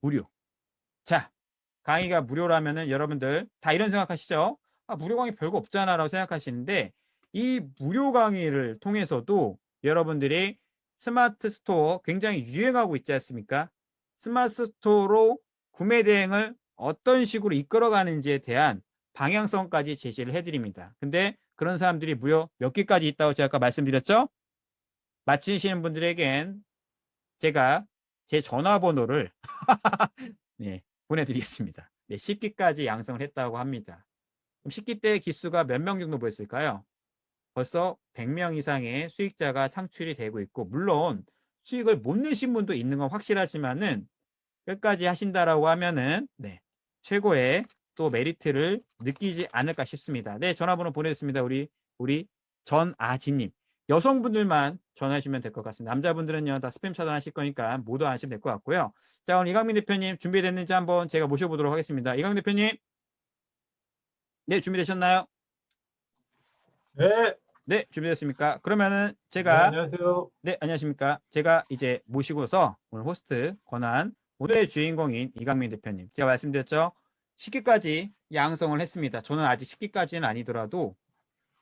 무료. 자, 강의가 무료라면은 여러분들 다 이런 생각하시죠? 아, 무료 강의 별거 없잖아 라고 생각하시는데 이 무료 강의를 통해서도 여러분들이 스마트 스토어 굉장히 유행하고 있지 않습니까? 스마트 스토어로 구매 대행을 어떤 식으로 이끌어가는지에 대한 방향성까지 제시를 해드립니다. 근데 그런 사람들이 무려 몇 개까지 있다고 제가 아까 말씀드렸죠? 마치시는 분들에겐 제가 제 전화번호를 네, 보내드리겠습니다. 네, 10기까지 양성을 했다고 합니다. 그럼 10기 때 기수가 몇 명 정도 모였을까요? 벌써 100명 이상의 수익자가 창출이 되고 있고, 물론 수익을 못 내신 분도 있는 건 확실하지만은 끝까지 하신다라고 하면은 네, 최고의 또 메리트를 느끼지 않을까 싶습니다. 네, 전화번호 보내겠습니다. 우리 전아진님. 여성분들만 전화하시면 될 것 같습니다. 남자분들은요 다 스팸 차단하실 거니까 모두 안 하시면 될 것 같고요. 자, 오늘 이강민 대표님 준비됐는지 한번 제가 모셔보도록 하겠습니다. 이강민 대표님, 네, 준비되셨나요? 네, 네, 준비됐습니까? 그러면은 네, 제가 안녕하세요. 네, 안녕하십니까? 제가 이제 모시고서 오늘 호스트 권한 오늘의 주인공인 이강민 대표님. 제가 말씀드렸죠? 10기까지 양성을 했습니다. 저는 아직 10기까지는 아니더라도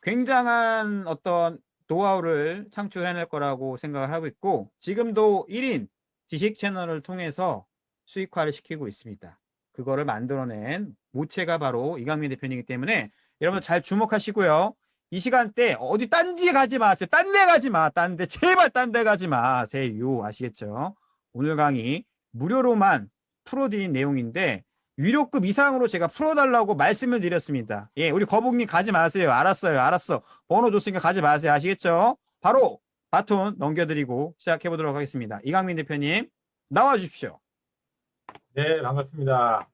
굉장한 어떤 노하우를 창출해낼 거라고 생각을 하고 있고 지금도 1인 지식 채널을 통해서 수익화를 시키고 있습니다. 그거를 만들어낸 모체가 바로 이강민 대표님이기 때문에 여러분 잘 주목하시고요. 이 시간대 어디 딴 데 가지 마세요. 딴 데 가지 마. 딴 데 제발 딴 데 가지 마세요. 아시겠죠? 오늘 강의 무료로만 풀어드린 내용인데 위로급 이상으로 제가 풀어달라고 말씀을 드렸습니다. 예, 우리 거북님 가지 마세요. 알았어요. 알았어. 번호 줬으니까 가지 마세요. 아시겠죠? 바로 바톤 넘겨드리고 시작해 보도록 하겠습니다. 이강민 대표님 나와 주십시오. 네, 반갑습니다.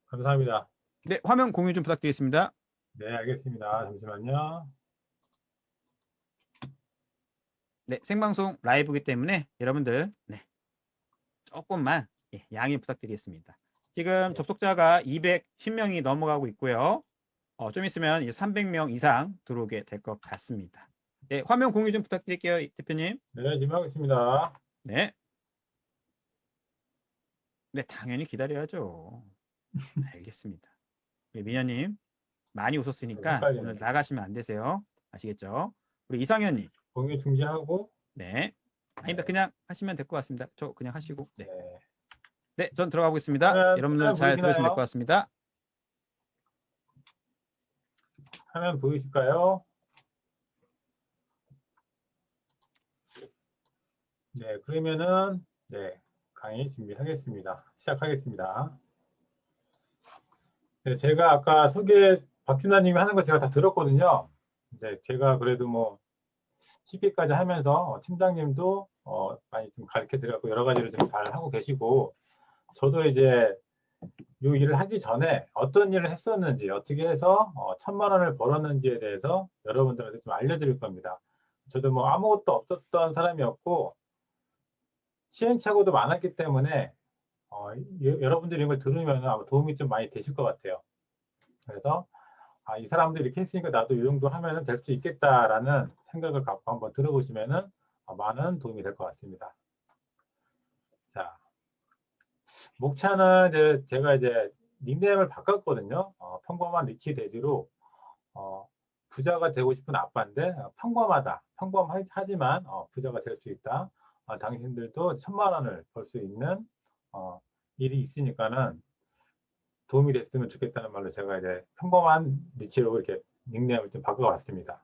감사합니다. 네, 화면 공유 좀 부탁드리겠습니다. 네, 알겠습니다. 잠시만요. 네, 생방송 라이브이기 때문에 여러분들 네, 조금만 예, 양해 부탁드리겠습니다. 지금 네, 접속자가 210명이 넘어가고 있고요. 좀 있으면 이제 300명 이상 들어오게 될 것 같습니다. 네, 화면 공유 좀 부탁드릴게요, 대표님. 네, 지금 하겠습니다. 네. 네, 당연히 기다려야죠. 알겠습니다. 우리 민현님, 많이 웃었으니까 오늘 헷갈리네. 나가시면 안 되세요. 아시겠죠? 우리 이상현님, 공유 중지하고, 네. 아니다, 네, 그냥 하시면 될 것 같습니다. 저 그냥 하시고. 네. 네. 네, 전 들어가고 있습니다. 여러분들 화면 잘 들으시면 될 것 보이시나요? 같습니다. 화면 보이실까요? 네, 그러면은, 네, 강의 준비하겠습니다. 시작하겠습니다. 네, 제가 아까 박준하님이 하는 거 제가 다 들었거든요. 네, 제가 그래도 뭐, 10기까지 하면서 팀장님도 많이 좀 가르쳐 드렸고 여러 가지를 좀 잘 하고 계시고 저도 이제 이 일을 하기 전에 어떤 일을 했었는지 어떻게 해서 1,000만 원을 벌었는지에 대해서 여러분들한테 좀 알려드릴 겁니다. 저도 뭐 아무것도 없었던 사람이었고 시행착오도 많았기 때문에 여러분들이 이걸 들으면 아마 도움이 좀 많이 되실 것 같아요. 그래서 이 사람들이 이렇게 했으니까 나도 이 정도 하면 될 수 있겠다라는 생각을 갖고 한번 들어보시면은 많은 도움이 될 것 같습니다. 자, 목차는 이제 제가 이제 닉네임을 바꿨거든요. 평범한 리치 데디로 부자가 되고 싶은 아빠인데 평범하다. 평범하지만 부자가 될 수 있다. 당신들도 1,000만 원을 벌 수 있는 일이 있으니까는 도움이 됐으면 좋겠다는 말로 제가 이제 평범한 리치로 이렇게 닉네임을 좀 바꿔봤습니다.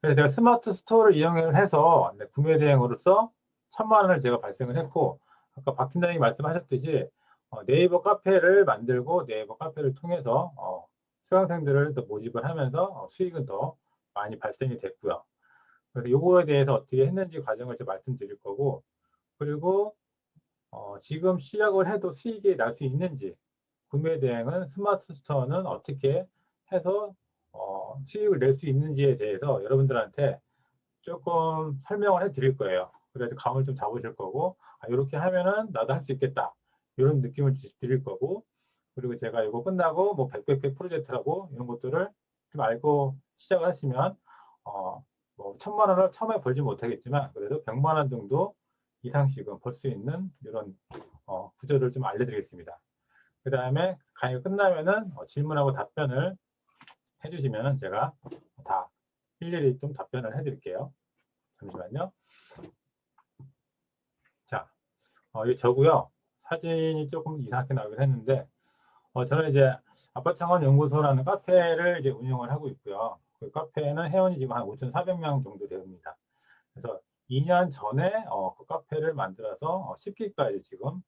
그래서 제가 스마트 스토어를 이용을 해서 구매 대행으로서 1,000만 원을 제가 발생을 했고 아까 박 팀장님이 말씀하셨듯이 네이버 카페를 만들고 네이버 카페를 통해서 수강생들을 더 모집을 하면서 수익은 더 많이 발생이 됐고요. 그래서 요거에 대해서 어떻게 했는지 과정을 제가 말씀드릴 거고 그리고 지금 시작을 해도 수익이 날 수 있는지 구매 대행은 스마트 스토어는 어떻게 해서 수익을 낼 수 있는지에 대해서 여러분들한테 조금 설명을 해 드릴 거예요. 그래서 감을 좀 잡으실 거고 이렇게 하면은 나도 할 수 있겠다 이런 느낌을 드릴 거고 그리고 제가 이거 끝나고 뭐 100백 프로젝트라고 이런 것들을 좀 알고 시작을 하시면 뭐 1,000만 원을 처음에 벌지 못하겠지만 그래도 100만 원 정도 이상씩은 벌 수 있는 이런 구조를 좀 알려드리겠습니다. 그 다음에 강의가 끝나면은 질문하고 답변을 해주시면 제가 다 일일이 좀 답변을 해드릴게요. 잠시만요. 자, 이거 저고요. 사진이 조금 이상하게 나오긴 했는데, 저는 이제 아파트창원연구소라는 카페를 이제 운영을 하고 있고요. 그 카페는 회원이 지금 한 5,400명 정도 됩니다. 그래서 2년 전에 그 카페를 만들어서 10기까지 지금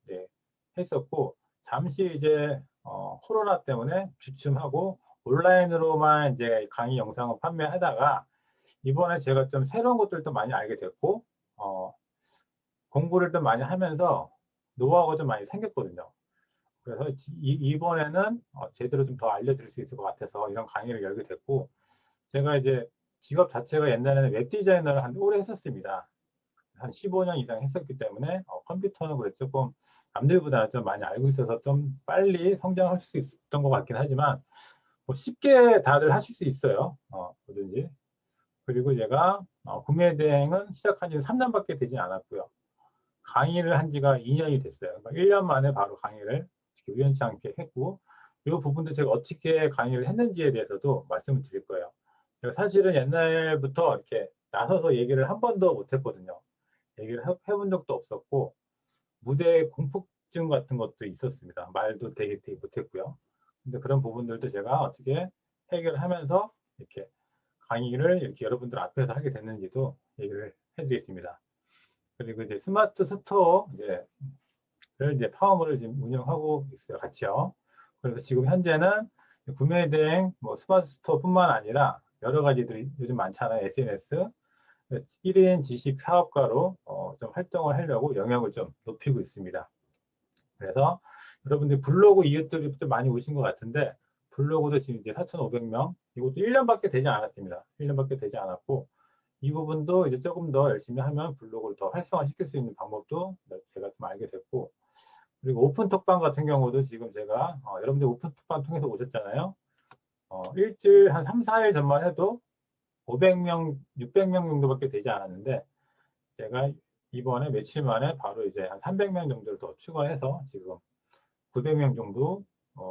했었고, 잠시 이제 코로나 때문에 주춤하고 온라인으로만 이제 강의 영상을 판매하다가 이번에 제가 좀 새로운 것들도 많이 알게 됐고 공부를 좀 많이 하면서 노하우가 좀 많이 생겼거든요. 그래서 이번에는 제대로 좀 더 알려드릴 수 있을 것 같아서 이런 강의를 열게 됐고, 제가 이제 직업 자체가 옛날에는 웹 디자이너를 한 오래 했었습니다. 한 15년 이상 했었기 때문에 컴퓨터는 그래 조금 남들보다 좀 많이 알고 있어서 좀 빨리 성장할 수 있었던 것 같긴 하지만 뭐 쉽게 다들 하실 수 있어요. 뭐든지. 그리고 제가 구매 대행은 시작한 지 3년밖에 되지 않았고요. 강의를 한 지가 2년이 됐어요. 그러니까 1년 만에 바로 강의를 우연치 않게 했고, 이 부분도 제가 어떻게 강의를 했는지에 대해서도 말씀을 드릴 거예요. 제가 사실은 옛날부터 이렇게 나서서 얘기를 한 번도 못 했거든요. 얘기를 해본 적도 없었고, 무대 공포증 같은 것도 있었습니다. 말도 되게 못했고요. 근데 그런 부분들도 제가 어떻게 해결하면서 이렇게 강의를 이렇게 여러분들 앞에서 하게 됐는지도 얘기를 해드리겠습니다. 그리고 이제 스마트 스토어 이제 파워몰을 지금 운영하고 있어요, 같이요. 그래서 지금 현재는 구매 대행 뭐 스마트 스토어뿐만 아니라 여러 가지들이 요즘 많잖아요. SNS 1인 지식 사업가로 좀 활동을 하려고 영역을 좀 높이고 있습니다. 그래서 여러분들 블로그 이웃들이 좀 많이 오신 것 같은데 블로그도 지금 이제 4,500명, 이것도 1년밖에 되지 않았습니다. 1년밖에 되지 않았고 이 부분도 이제 조금 더 열심히 하면 블로그를 더 활성화시킬 수 있는 방법도 제가 좀 알게 됐고, 그리고 오픈톡방 같은 경우도 지금 제가 여러분들 오픈톡방 통해서 오셨잖아요. 일주일 한 3, 4일 전만 해도 500명, 600명 정도밖에 되지 않았는데 제가 이번에 며칠 만에 바로 이제 한 300명 정도를 더 추가해서 지금 900명 정도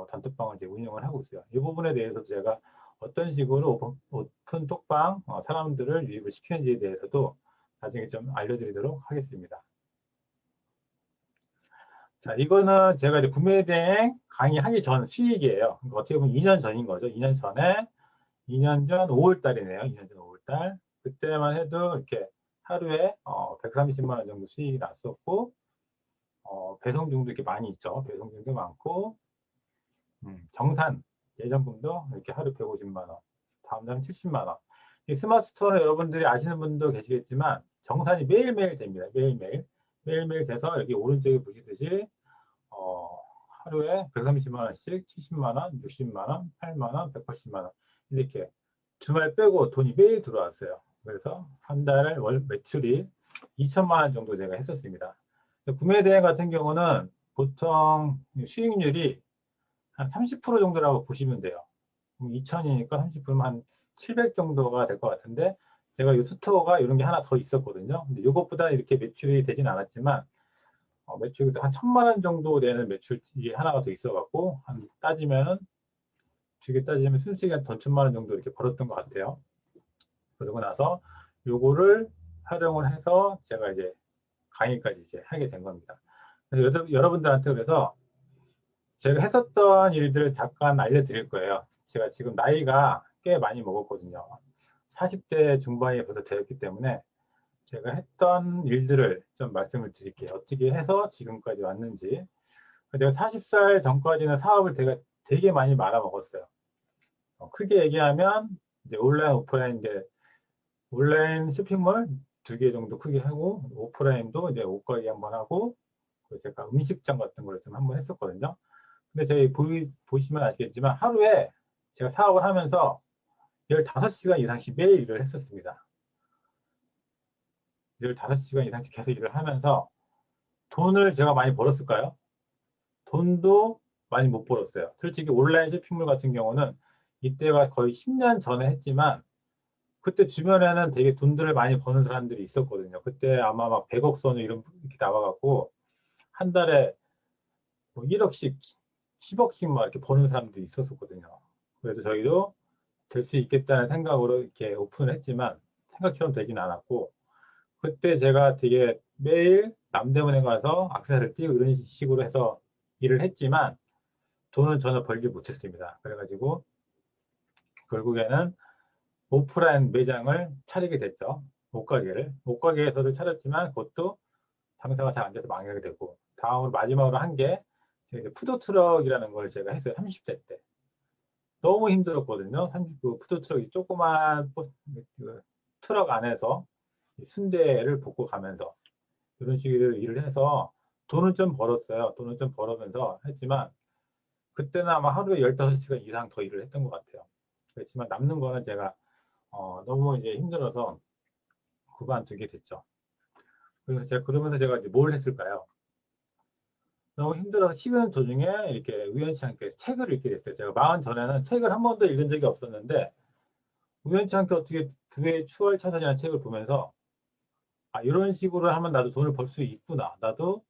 단톡방을 이제 운영을 하고 있어요. 이 부분에 대해서 제가 어떤 식으로 오픈 톡방 사람들을 유입을 시키는지에 대해서도 나중에 좀 알려드리도록 하겠습니다. 자, 이거는 제가 이제 구매 대행 강의하기 전 수익이에요. 그러니까 어떻게 보면 2년 전인 거죠. 2년 전에 2년 전 5월 달이네요. 2년 전 5월 달. 그때만 해도 이렇게 하루에 130만 원 정도 수익이 났었고 배송중도 이렇게 많이 있죠. 배송중도 많고 정산 예전금도 이렇게 하루 150만 원, 다음 달은 70만 원. 이 스마트 스토어는 여러분들이 아시는 분도 계시겠지만 정산이 매일매일 됩니다. 매일매일 돼서 여기 오른쪽에 보시듯이 하루에 130만 원씩 70만 원, 60만 원, 8만 원, 180만 원 이렇게 주말 빼고 돈이 매일 들어왔어요. 그래서 한 달 월 매출이 2천만 원 정도 제가 했었습니다. 구매 대행 같은 경우는 보통 수익률이 한 30% 정도라고 보시면 돼요. 2천이니까 30%면 한 700 정도가 될 것 같은데 제가 이 스토어가 이런 게 하나 더 있었거든요. 근데 이것보다 이렇게 매출이 되진 않았지만 매출이 한 1,000만 원 정도 되는 매출이 하나가 더 있어갖고 한 따지면은 두 개 따지면 순수익 한 1,000만 원 정도 이렇게 벌었던 것 같아요. 그러고 나서 요거를 활용을 해서 제가 이제 강의까지 이제 하게 된 겁니다. 그래서 여러분들한테 그래서 제가 했었던 일들을 잠깐 알려드릴 거예요. 제가 지금 나이가 꽤 많이 먹었거든요. 40대 중반이 벌써 되었기 때문에 제가 했던 일들을 좀 말씀을 드릴게요. 어떻게 해서 지금까지 왔는지. 제가 40살 전까지는 사업을 되게 많이 말아먹었어요. 크게 얘기하면 이제 온라인, 오프라인 이제 온라인 쇼핑몰 2개 정도 크게 하고 오프라인도 이제 옷가게 한번 하고 제가 음식점 같은 걸 좀 한번 했었거든요. 근데 저희 보시면 아시겠지만 하루에 제가 사업을 하면서 15시간 이상씩 매일 일을 했었습니다. 15시간 이상씩 계속 일을 하면서 돈을 제가 많이 벌었을까요? 돈도 많이 못 벌었어요. 솔직히 온라인 쇼핑몰 같은 경우는 이때가 거의 10년 전에 했지만 그때 주변에는 되게 돈들을 많이 버는 사람들이 있었거든요. 그때 아마 막 100억 선을 이렇게 나와갖고 한 달에 뭐 1억씩, 10억씩 막 이렇게 버는 사람도 있었었거든요. 그래서 저희도 될 수 있겠다는 생각으로 이렇게 오픈을 했지만 생각처럼 되진 않았고, 그때 제가 되게 매일 남대문에 가서 악세사리를 띄고 이런 식으로 해서 일을 했지만 돈은 전혀 벌지 못했습니다. 그래가지고 결국에는 오프라인 매장을 차리게 됐죠. 옷가게를. 옷가게에서도 차렸지만 그것도 장사가 잘 안 돼서 망하게 되고, 다음으로 마지막으로 한 게 푸드트럭이라는 걸 제가 했어요. 30대 때. 너무 힘들었거든요. 그 푸드트럭이 조그만 그 트럭 안에서 순대를 볶고 가면서 이런 식으로 일을 해서 돈은 좀 벌었어요. 돈은 좀 벌으면서 했지만 그때는 아마 하루에 15시간 이상 더 일을 했던 것 같아요. 그렇지만 남는 거는 제가 너무 이제 힘들어서 그만두게 됐죠. 그래서 제가 그러면서 제가 이제 뭘 했을까요? 너무 힘들어서 쉬는 도중에 이렇게 우연치 않게 책을 읽게 됐어요. 제가 40 전에는 책을 한 번도 읽은 적이 없었는데 우연치 않게 어떻게 부의 추월 차선이라는 책을 보면서 아, 이런 식으로 하면 나도 돈을 벌 수 있구나. 나도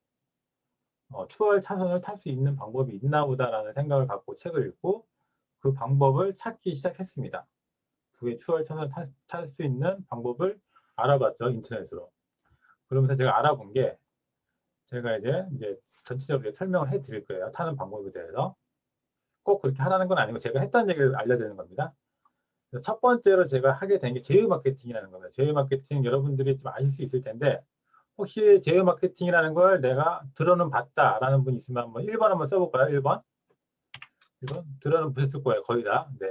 추월 차선을 탈 수 있는 방법이 있나 보다라는 생각을 갖고 책을 읽고 그 방법을 찾기 시작했습니다. 부의 추월 차선을 탈 수 있는 방법을 알아봤죠. 인터넷으로. 그러면서 제가 알아본 게 제가 이제 전체적으로 설명을 해 드릴 거예요. 타는 방법에 대해서. 꼭 그렇게 하라는 건 아니고 제가 했던 얘기를 알려드리는 겁니다. 첫 번째로 제휴 하게 된 게 제휴 마케팅이라는 겁니다. 제휴 마케팅 여러분들이 좀 아실 수 있을 텐데 혹시 제휴 마케팅이라는 걸 내가 들어는 봤다라는 분 있으면 한번 1번 한번 써볼까요? 1번. 이건 들어는 보셨을 거예요. 거의 다. 네.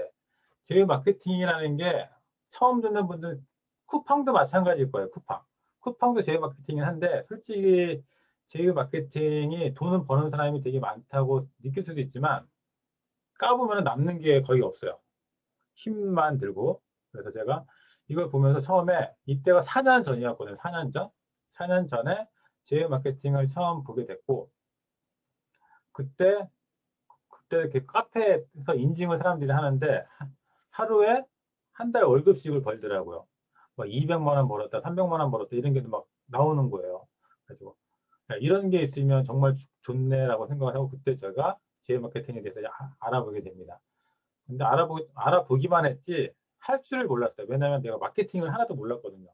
제휴 마케팅이라는 게 처음 듣는 분들 쿠팡도 마찬가지일 거예요. 쿠팡. 쿠팡도 제휴 마케팅이긴 한데 솔직히 제휴 마케팅이 돈을 버는 사람이 되게 많다고 느낄 수도 있지만 까보면 남는 게 거의 없어요. 힘만 들고. 그래서 제가 이걸 보면서 처음에 이때가 4년 전이었거든요. 4년 전. 4년 전에 제휴 마케팅을 처음 보게 됐고 그때 이렇게 카페에서 인증을 사람들이 하는데 하루에 한 달 월급씩을 벌더라고요. 뭐 200만 원 벌었다, 300만 원 벌었다 이런 게 막 나오는 거예요. 그래가지고 야, 이런 게 있으면 정말 좋네라고 생각을 하고 그때 제가 제휴 마케팅에 대해서 알아보게 됩니다. 근데 알아보기만 했지 할 줄을 몰랐어요. 왜냐하면 내가 마케팅을 하나도 몰랐거든요.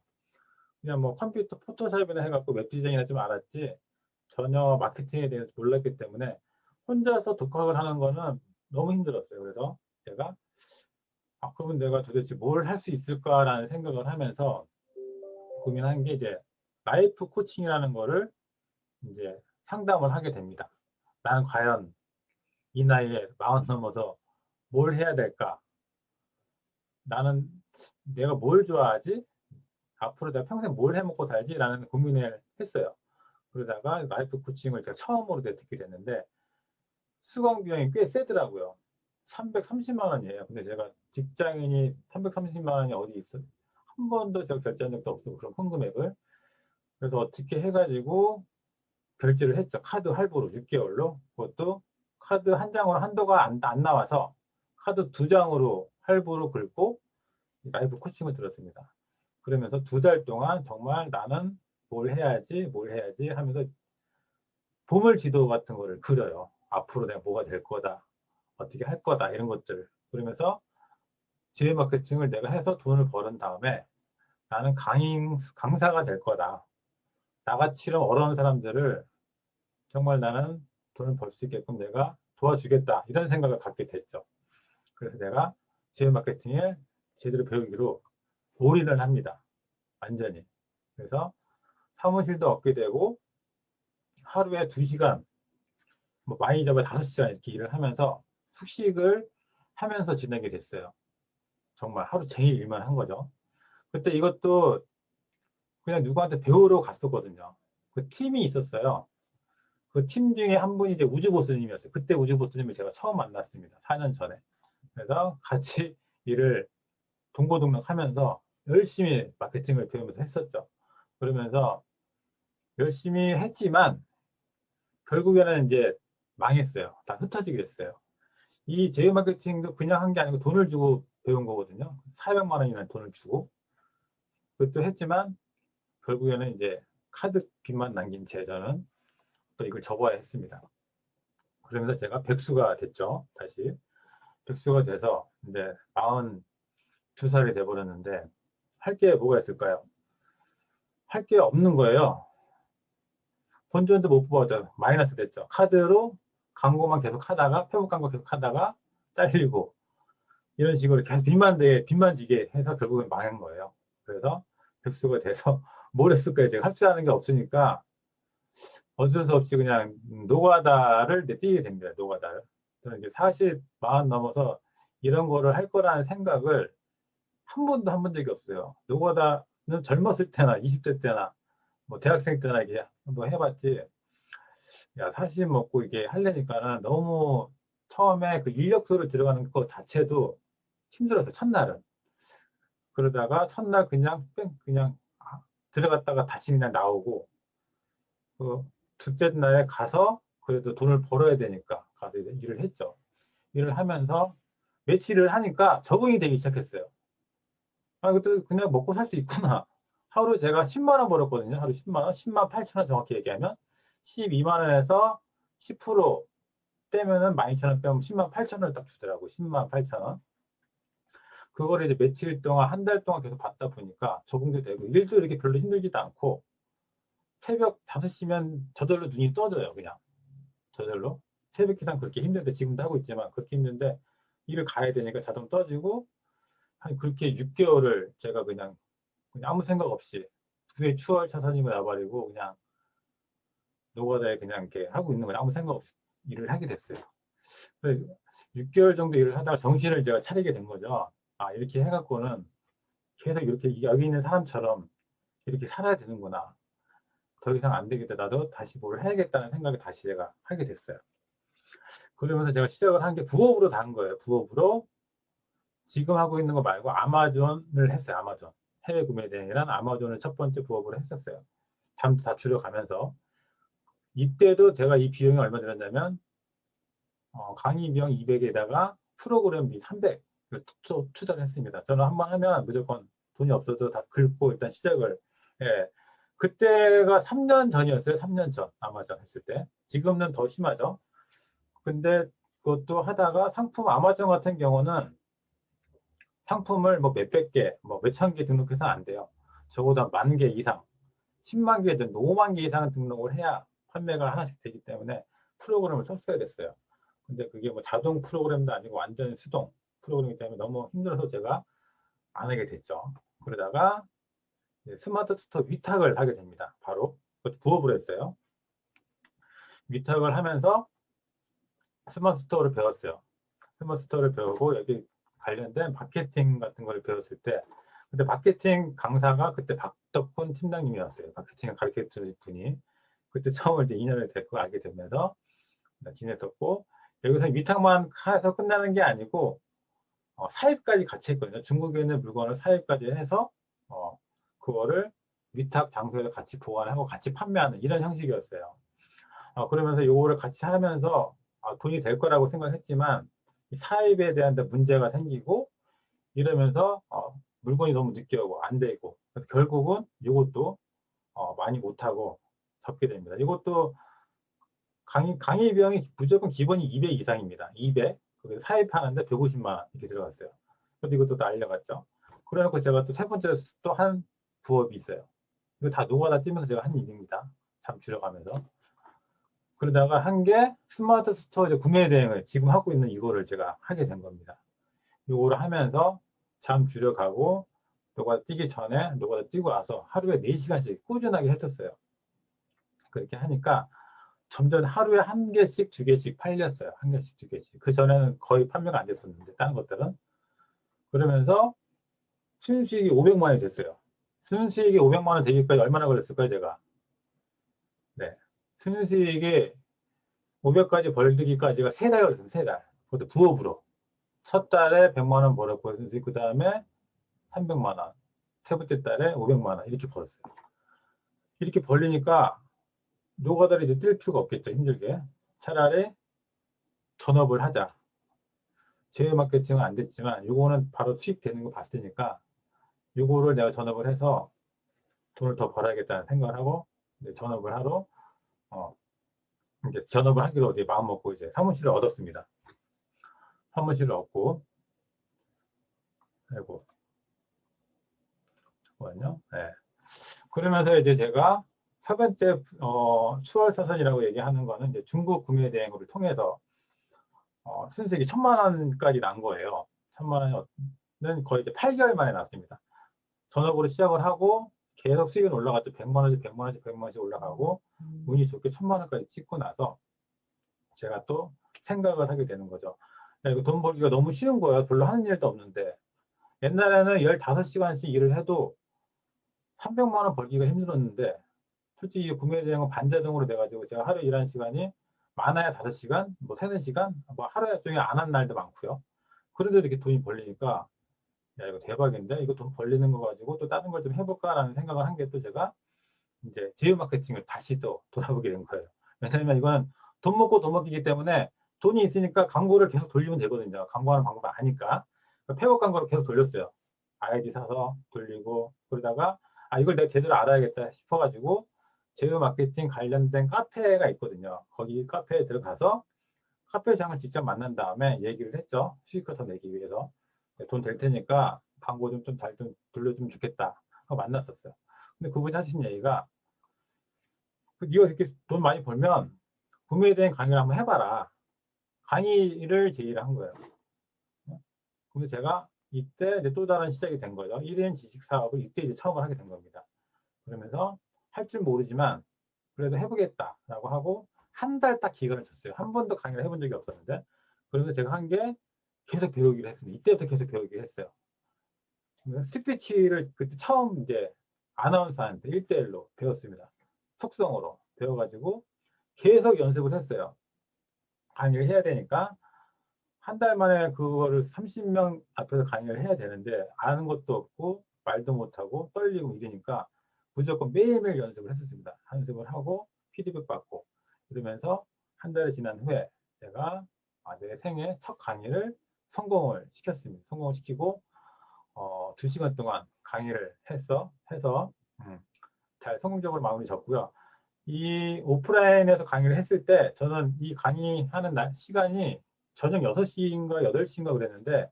그냥 뭐 컴퓨터 포토샵이나 해갖고 웹 디자인이나 좀 알았지 전혀 마케팅에 대해서 몰랐기 때문에 혼자서 독학을 하는 거는 너무 힘들었어요. 그래서 제가 그러면 내가 도대체 뭘 할 수 있을까라는 생각을 하면서 고민한 게 이제 라이프 코칭이라는 거를 이제 상담을 하게 됩니다. 나는 과연 이 나이에 40 넘어서 뭘 해야 될까? 나는 내가 뭘 좋아하지? 앞으로 내가 평생 뭘 해먹고 살지라는 고민을 했어요. 그러다가 라이프 코칭을 제가 처음으로 듣게 됐는데 수강 비용이 꽤 세더라고요. 330만 원이에요. 근데 제가 직장인이 330만 원이 어디 있어? 한 번도 제가 결제한 적도 없고 그런 큰 금액을. 그래서 어떻게 해가지고 결제를 했죠. 카드 할부로 6개월로. 그것도 카드 한 장으로 한도가 안 나와서 카드 2장으로 할부로 긁고 라이프 코칭을 들었습니다. 그러면서 2달 동안 정말 나는 뭘 해야지 하면서 보물 지도 같은 거를 그려요. 앞으로 내가 뭐가 될 거다. 어떻게 할 거다. 이런 것들. 그러면서 제휴 마케팅을 내가 해서 돈을 버는 다음에 나는 강사가 될 거다. 나같이런 어려운 사람들을 정말 나는 돈을 벌 수 있게끔 내가 도와주겠다. 이런 생각을 갖게 됐죠. 그래서 내가 제휴 마케팅을 제대로 배우기로 올인을 합니다. 완전히. 그래서 사무실도 얻게 되고 하루에 2시간, 뭐 많이 잡아 5시간 이렇게 일을 하면서 숙식을 하면서 지내게 됐어요. 정말 하루 종일 일만 한 거죠. 그때 이것도 그냥 누구한테 배우러 갔었거든요. 그 팀이 있었어요. 그 팀 중에 한 분이 이제 우주보스님이었어요. 그때 우주보스님을 제가 처음 만났습니다. 4년 전에. 그래서 같이 일을 동고동락 하면서 열심히 마케팅을 배우면서 했었죠. 그러면서 열심히 했지만 결국에는 이제 망했어요. 다 흩어지게 됐어요. 이 제휴 마케팅도 그냥 한 게 아니고 돈을 주고 배운 거거든요. 400만 원이라는 돈을 주고. 그것도 했지만 결국에는 이제 카드 빚만 남긴 채 저는 또 이걸 접어야 했습니다. 그러면서 제가 백수가 됐죠. 다시 백수가 돼서 이제 42살이 돼버렸는데 할 게 뭐가 있을까요? 할 게 없는 거예요. 본전도 못 뽑아도 마이너스 됐죠. 카드로 광고만 계속 하다가 페북 광고 계속 하다가 잘리고 이런 식으로 계속 빚만 지게 해서 결국은 망한 거예요. 그래서 백수가 돼서 뭘 했을까요? 제가 할 줄 아는 게 없으니까 어쩔 수 없이 그냥 노가다를 이제 뛰게 됩니다. 노가다를. 저는 이제 40 넘어서 이런 거를 할 거라는 생각을 한 번도 한 번 적이 없어요. 노가다는 젊었을 때나 20대 때나 뭐 대학생 때나 이게 한번 해봤지. 야, 40 먹고 이게 하려니까는 너무 처음에 그 인력소를 들어가는 것 자체도 힘들었어요. 첫날은. 그러다가 첫날 그냥 들어갔다가 다시 그냥 나오고 그 둘째 날에 가서 그래도 돈을 벌어야 되니까 가서 이제 일을 했죠. 일을 하면서 며칠을 하니까 적응이 되기 시작했어요. 아, 그것도 그냥 먹고 살 수 있구나. 하루 제가 10만 원 벌었거든요. 하루 10만 원, 10만 8천 원 정확히 얘기하면 12만 원에서 10% 떼면은 12,000원 빼면 10만 8천 원을 딱 주더라고. 10만 8천 원. 그거를 이제 며칠 동안 한 달 동안 계속 받다 보니까 적응도 되고 일도 이렇게 별로 힘들지도 않고 새벽 5시면 저절로 눈이 떠져요. 그냥 저절로. 새벽 기상 그렇게 힘든데 지금도 하고 있지만 그렇게 힘든데 일을 가야 되니까 자동 떠지고 한 그렇게 6개월을 제가 그냥 아무 생각 없이 그게 추월 차선이고 나발이고 그냥 노가다에 그냥 이렇게 하고 있는 거예요. 아무 생각 없이 일을 하게 됐어요. 그래서 6개월 정도 일을 하다가 정신을 제가 차리게 된 거죠. 아, 이렇게 해갖고는 계속 이렇게 여기 있는 사람처럼 이렇게 살아야 되는구나. 더 이상 안 되겠다. 나도 다시 뭘 해야겠다는 생각을 다시 제가 하게 됐어요. 그러면서 제가 시작을 한 게 부업으로 다 한 거예요. 부업으로 지금 하고 있는 거 말고 아마존을 했어요. 아마존. 해외 구매 대행이란 아마존을 첫 번째 부업으로 했었어요. 잠도 다 줄여가면서. 이때도 제가 이 비용이 얼마 들었냐면 강의 비용 200에다가 프로그램비 300을 투자를 했습니다. 저는 한번 하면 무조건 돈이 없어도 다 긁고 일단 시작을. 예. 그때가 3년 전이었어요. 3년 전 아마존 했을 때. 지금은 더 심하죠. 근데 그것도 하다가 상품 아마존 같은 경우는 상품을 뭐 몇백 개, 뭐 몇천 개 등록해서 안 돼요. 적어도 10,000개 이상, 10만 개든 5만 개 이상은 등록을 해야 판매가 하나씩 되기 때문에 프로그램을 썼어야 됐어요. 근데 그게 뭐 자동 프로그램도 아니고 완전 수동 프로그램이기 때문에 너무 힘들어서 제가 안 하게 됐죠. 그러다가 스마트 스토어 위탁을 하게 됩니다. 바로 그것도 부업으로 했어요. 위탁을 하면서 스마트 스토어를 배웠어요. 스마트 스토어를 배우고 여기 관련된 마케팅 같은 걸 배웠을 때 근데 마케팅 강사가 그때 박덕훈 팀장님이었어요. 마케팅을 가르쳐 주신 분이. 그때 처음 이제 인연을 데리고 알게 되면서 지냈었고 여기서 위탁만 해서 끝나는 게 아니고 사입까지 같이 했거든요. 중국에 있는 물건을 사입까지 해서 그거를 위탁 장소에 같이 보관하고 같이 판매하는 이런 형식이었어요. 그러면서 요거를 같이 하면서 돈이 될 거라고 생각했지만 사입에 대한 문제가 생기고 이러면서 물건이 너무 늦게 오고 안 되고 그래서 결국은 이것도 많이 못하고 접게 됩니다. 이것도 강의 비용이 무조건 기본이 200 이상입니다. 200. 그래서 사입하는데 150만 원 이렇게 들어갔어요. 그래서 이것도 날려갔죠. 그래놓고 제가 또 세 번째로 또 한 부업이 있어요. 이거 다 노가다 뛰면서 제가 한 일입니다. 잠 줄여가면서. 그러다가 한 게 스마트 스토어 구매 대행을 지금 하고 있는 이거를 제가 하게 된 겁니다. 이거를 하면서 잠 줄여가고 노가다 뛰기 전에 노가다 뛰고 와서 하루에 4시간씩 꾸준하게 했었어요. 그렇게 하니까 점점 하루에 한 개씩 두 개씩 팔렸어요. 한 개씩 두 개씩. 그 전에는 거의 판매가 안 됐었는데 다른 것들은. 그러면서 순수익이 500만 원이 됐어요. 순수익이 500만 원 되기까지 얼마나 걸렸을까요, 제가? 네. 순수익이 500까지 벌기까지가 3달 걸렸어요. 3달. 그것도 부업으로. 첫 달에 100만 원 벌었고, 그 다음에 300만 원. 세 번째 달에 500만 원. 이렇게 벌었어요. 이렇게 벌리니까 노가다를 이제 뛸 필요가 없겠죠. 힘들게. 차라리 전업을 하자. 제휴 마케팅은 안 됐지만 요거는 바로 수익 되는 거 봤으니까 요거를 내가 전업을 해서 돈을 더 벌어야겠다는 생각을 하고 전업을 하러 이제 전업을 하기로 어디 마음 먹고 이제 사무실을 얻었습니다. 사무실을 얻고, 아이고, 잠깐만요. 네. 그러면서 이제 제가 세 번째 추월사선이라고 얘기하는 거는 이제 중국 구매 대행을 통해서 순수익이 1,000만 원까지 난 거예요. 1,000만 원은 거의 이제 8개월 만에 났습니다. 전업으로 시작을 하고 계속 수익은 올라갔죠. 100만 원씩 100만 원씩 100만 원씩 올라가고 운이 좋게 1,000만 원까지 찍고 나서 제가 또 생각을 하게 되는 거죠. 야, 이거 돈 벌기가 너무 쉬운 거예요. 별로 하는 일도 없는데. 옛날에는 15시간씩 일을 해도 300만 원 벌기가 힘들었는데 솔직히 구매 대행은 반자동으로 돼가지고 제가 하루 일하는 시간이 많아야 5시간, 뭐 3, 4시간, 뭐 하루 종일 안 한 날도 많고요. 그런데도 이렇게 돈이 벌리니까 야 이거 대박인데 이거 돈 벌리는 거 가지고 또 다른 걸 좀 해볼까라는 생각을 한 게 또 제가 이제 제휴 마케팅을 다시 또 돌아보게 된 거예요. 왜냐하면 이건 돈 먹고 돈 먹기기 때문에 돈이 있으니까 광고를 계속 돌리면 되거든요. 광고하는 방법을 아니까. 폐업 광고를 계속 돌렸어요. 아이디 사서 돌리고 그러다가 아 이걸 내가 제대로 알아야겠다 싶어가지고 제휴 마케팅 관련된 카페가 있거든요. 거기 카페에 들어가서 카페장을 직접 만난 다음에 얘기를 했죠. 수익을 더 내기 위해서. 돈 될 테니까 광고 좀 잘 좀 돌려주면 좋겠다 하고 만났었어요. 근데 그분이 하신 얘기가 네가 이렇게 돈 많이 벌면 구매에 대한 강의를 한번 해봐라. 강의를 제의를 한 거예요. 그래서 제가 이때 이제 또 다른 시작이 된 거죠. 1인 지식 사업을 이때 이제 처음 하게 된 겁니다. 그러면서 할 줄 모르지만 그래도 해보겠다라고 하고 한 달 딱 기간을 줬어요. 한 번도 강의를 해본 적이 없었는데 그러면서 제가 한 게 계속 배우기를 했습니다. 이때부터 계속 배우기를 했어요. 스피치를 그때 처음 이제 아나운서한테 1대1로 배웠습니다. 속성으로 배워가지고 계속 연습을 했어요. 강의를 해야 되니까 한 달 만에 그거를 30명 앞에서 강의를 해야 되는데 아는 것도 없고 말도 못하고 떨리고 이러니까 무조건 매일매일 연습을 했었습니다. 연습을 하고 피드백 받고 그러면서 한 달이 지난 후에 제가 내 생애 첫 강의를 성공을 시켰습니다. 성공을 시키고 2시간 동안 강의를 해서 잘 성공적으로 마무리 졌고요. 이 오프라인에서 강의를 했을 때 저는 이 강의하는 시간이 저녁 6시인가 8시인가 그랬는데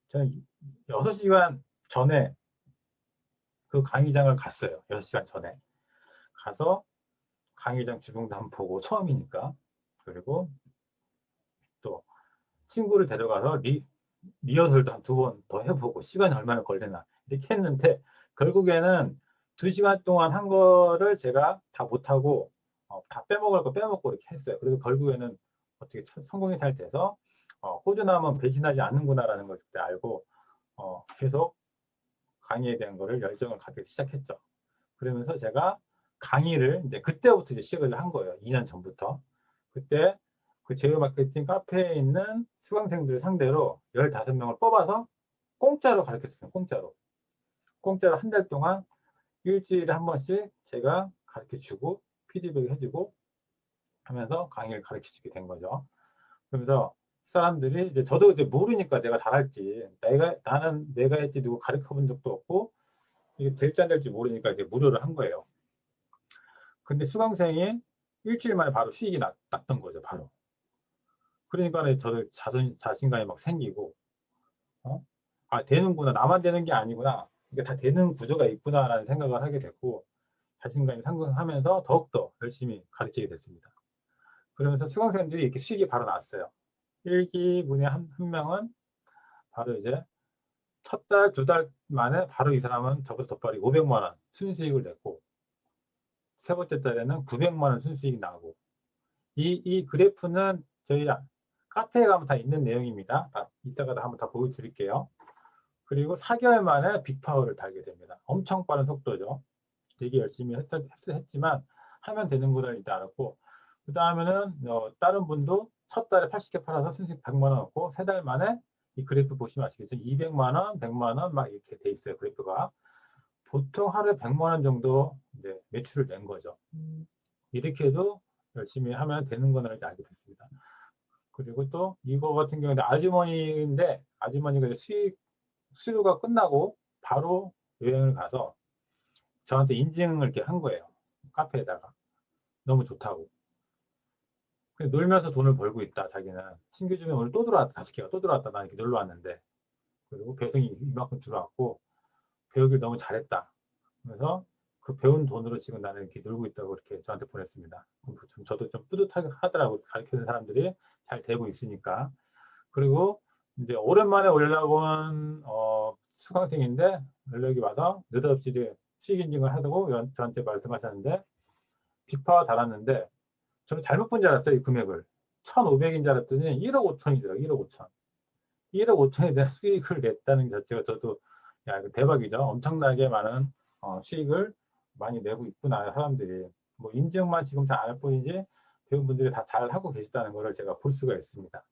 저는 6시간 전에 그 강의장을 갔어요. 6시간 전에. 가서 강의장 주변도 한번 보고 처음이니까. 그리고 또 친구를 데려가서 리허설도 한 2번 더 해보고 시간이 얼마나 걸리나 이렇게 했는데 결국에는 2시간 동안 한 거를 제가 다 못하고 다 빼먹을 거 빼먹고 이렇게 했어요. 그래서 결국에는 어떻게 성공이 잘 돼서 꾸준하면 배신하지 않는구나라는 걸 그때 알고 계속 강의에 대한 거를 열정을 갖기 시작했죠. 그러면서 제가 강의를 이제 그때부터 이제 시작을 한 거예요. 2년 전부터. 그때 그 제휴 마케팅 카페에 있는 수강생들 상대로 15명을 뽑아서 공짜로 가르쳤어요. 공짜로 한 달 동안 일주일에 한 번씩 제가 가르쳐 주고 피드백 해주고 하면서 강의를 가르쳐 주게 된 거죠. 그러면서 사람들이 이제 저도 이제 모르니까 내가 잘할지 나는 내가 했지 누구 가르쳐 본 적도 없고 이게 될지 안 될지 모르니까 이제 무료를 한 거예요. 근데 수강생이 일주일 만에 바로 수익이 났던 거죠, 바로. 그러니까 저도 자신감이 막 생기고, 되는구나. 나만 되는 게 아니구나. 이게 다 되는 구조가 있구나라는 생각을 하게 됐고, 자신감이 상승하면서 더욱더 열심히 가르치게 됐습니다. 그러면서 수강생들이 이렇게 수익이 바로 났어요. 1기분에 한 명은 바로 이제 첫 달, 2달 만에 바로 이 사람은 저보다 더 빠르게 500만 원 순수익을 냈고, 세 번째 달에는 900만 원 순수익이 나고, 이 그래프는 저희 카페에 가면 다 있는 내용입니다. 이따가 한번 다 보여드릴게요. 그리고 4개월 만에 빅파워를 달게 됩니다. 엄청 빠른 속도죠. 되게 열심히 했지만 하면 되는구나 일단 알았고 그 다음에는 다른 분도 첫 달에 80개 팔아서 순수익 100만 원 얻고 3달 만에 이 그래프 보시면 아시겠죠? 200만 원, 100만 원 막 이렇게 돼 있어요. 그래프가. 보통 하루에 100만 원 정도 이제 매출을 낸 거죠. 이렇게 해도 열심히 하면 되는 거는 이제 알게 됐습니다. 그리고 또 이거 같은 경우는 아주머니인데 아주머니가 수료가 끝나고 바로 여행을 가서 저한테 인증을 이렇게 한 거예요. 카페에다가. 너무 좋다고. 그냥 놀면서 돈을 벌고 있다. 자기는 신규 주면 오늘 또 들어왔다. 5개가 또 들어왔다. 나 이렇게 놀러 왔는데. 그리고 배송이 이만큼 들어왔고 배우길 너무 잘했다. 그래서 그 배운 돈으로 지금 나는 이렇게 놀고 있다고 이렇게 저한테 보냈습니다. 저도 좀 뿌듯하게 하더라고요. 가르치는 사람들이 잘 되고 있으니까. 그리고 이제 오랜만에 연락 온 수강생인데 연락이 와서 느닷없이 수익 인증을 하다고 저한테 말씀하셨는데 빅파가 달았는데 저는 잘못 본 줄 알았어요. 이 금액을. 1,500인 줄 알았더니 1억 5천이더라고요. 1억 5천. 1억 5천에 대한 수익을 냈다는 것 자체가 저도 야, 이거 대박이죠. 엄청나게 많은 수익을 많이 내고 있구나, 사람들이. 뭐 인증만 지금 잘 안 할 뿐이지 배운 분들이 다 잘 하고 계시다는 것을 제가 볼 수가 있습니다.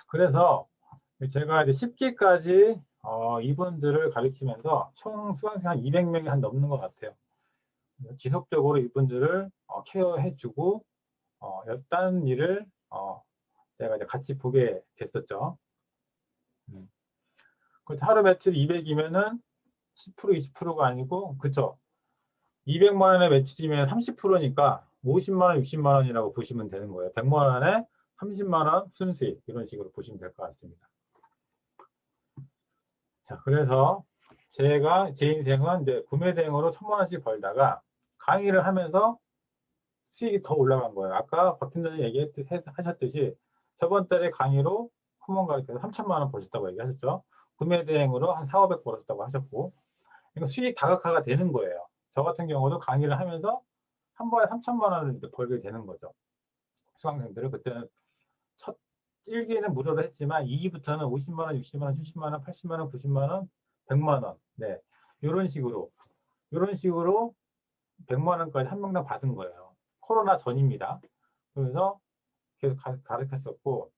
그래서 제가 이제 10기까지 이분들을 가르치면서 총 수강생 한 200명이 한 넘는 것 같아요. 지속적으로 이분들을 케어해주고 다른 일을 제가 이제 같이 보게 됐었죠. 하루 매출 200이면은 10% 20%가 아니고 그쵸? 200만 원의 매출이면 30%니까 50만 원, 60만 원이라고 보시면 되는 거예요. 100만 원에 30만 원 순수익 이런 식으로 보시면 될 것 같습니다. 자, 그래서 제가 제 인생은 이제 구매 대행으로 1,000만 원씩 벌다가 강의를 하면서 수익이 더 올라간 거예요. 아까 박 팀장님 얘기하셨듯이 저번 달에 강의로 쿠몬 가르쳐서 3,000만 원 버셨다고 얘기하셨죠. 구매 대행으로 한 4, 500 벌었다고 하셨고 그러니까 수익 다각화가 되는 거예요. 저 같은 경우도 강의를 하면서 한 번에 3,000만 원을 벌게 되는 거죠. 수강생들을 그때는 첫 1기에는 무료로 했지만 2기부터는 50만 원, 60만 원, 70만 원, 80만 원, 90만 원, 100만 원. 네. 이런 식으로 100만 원까지 한 명당 받은 거예요. 코로나 전입니다. 그래서 계속 가르쳤었고